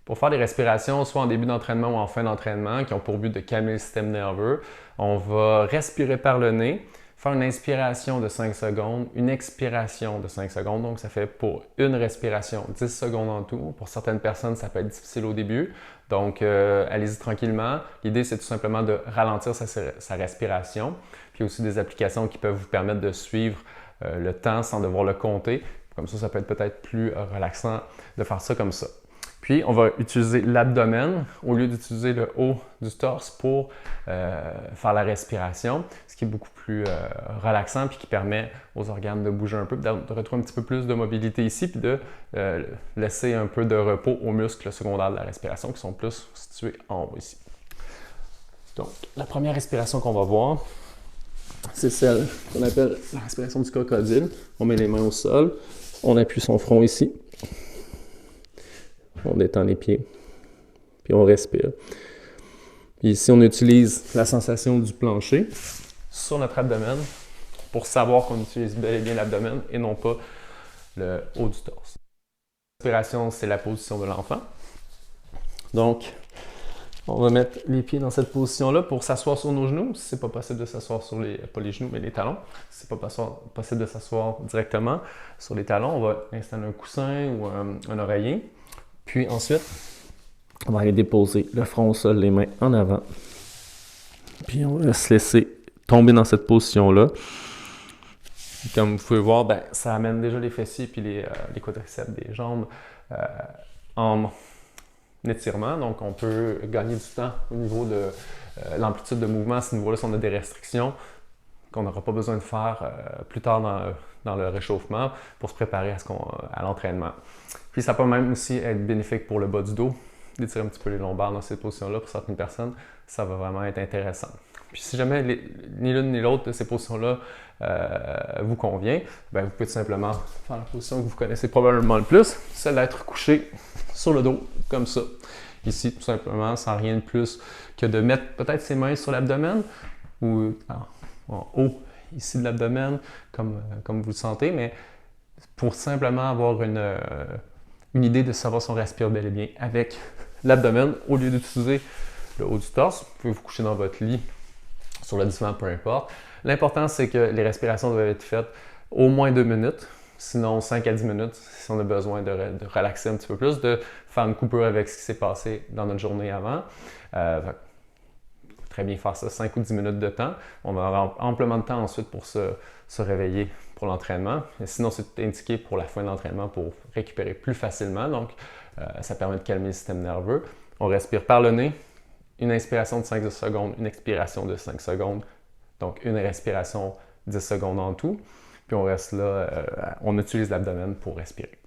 Pour faire des respirations, soit en début d'entraînement ou en fin d'entraînement, qui ont pour but de calmer le système nerveux, on va respirer par le nez, faire une inspiration de 5 secondes, une expiration de 5 secondes. Donc, ça fait pour une respiration 10 secondes en tout. Pour certaines personnes, ça peut être difficile au début. Donc, allez-y tranquillement. L'idée, c'est tout simplement de ralentir sa respiration. Puis, il y a aussi des applications qui peuvent vous permettre de suivre le temps sans devoir le compter. Comme ça peut être peut-être plus relaxant de faire ça comme ça. Puis, on va utiliser l'abdomen au lieu d'utiliser le haut du torse pour faire la respiration, ce qui est beaucoup plus relaxant puis qui permet aux organes de bouger un peu, de retrouver un petit peu plus de mobilité ici puis de laisser un peu de repos aux muscles secondaires de la respiration qui sont plus situés en haut ici. Donc, la première respiration qu'on va voir, c'est celle qu'on appelle la respiration du crocodile. On met les mains au sol, on appuie son front ici. On détend les pieds, puis on respire. Puis ici, on utilise la sensation du plancher sur notre abdomen pour savoir qu'on utilise bel et bien l'abdomen et non pas le haut du torse. La respiration, c'est la position de l'enfant. Donc, on va mettre les pieds dans cette position-là pour s'asseoir sur nos genoux. Si ce n'est pas possible de s'asseoir sur pas les genoux, mais les talons. Si ce n'est pas possible de s'asseoir directement sur les talons, on va installer un coussin ou un oreiller. Puis ensuite, on va aller déposer le front au sol, les mains en avant. Puis on va se laisser tomber dans cette position-là. Comme vous pouvez voir, ça amène déjà les fessiers et les quadriceps des jambes en étirement. Donc on peut gagner du temps au niveau de l'amplitude de mouvement à ce niveau-là si on a des restrictions qu'on n'aura pas besoin de faire plus tard dans le réchauffement pour se préparer à l'entraînement. Puis ça peut même aussi être bénéfique pour le bas du dos, d'étirer un petit peu les lombaires dans cette position-là. Pour certaines personnes, ça va vraiment être intéressant. Puis si jamais ni l'une ni l'autre de ces positions-là vous convient, vous pouvez tout simplement faire la position que vous connaissez probablement le plus, celle d'être couché sur le dos, comme ça. Ici, tout simplement, sans rien de plus que de mettre peut-être ses mains sur l'abdomen ou en haut ici de l'abdomen, comme vous le sentez, mais pour simplement avoir une idée de savoir si on respire bel et bien avec l'abdomen au lieu d'utiliser le haut du torse. Vous pouvez vous coucher dans votre lit, sur le divan, peu importe. L'important, c'est que les respirations doivent être faites au moins 2 minutes, sinon 5 à 10 minutes si on a besoin de relaxer un petit peu plus, de faire une coupure avec ce qui s'est passé dans notre journée avant. Très bien faire ça 5 ou 10 minutes de temps. On va avoir amplement de temps ensuite pour se réveiller pour l'entraînement. Sinon, c'est indiqué pour la fin de l'entraînement pour récupérer plus facilement. Donc, ça permet de calmer le système nerveux. On respire par le nez, une inspiration de 5 secondes, une expiration de 5 secondes. Donc, une respiration 10 secondes en tout. Puis on reste là, on utilise l'abdomen pour respirer.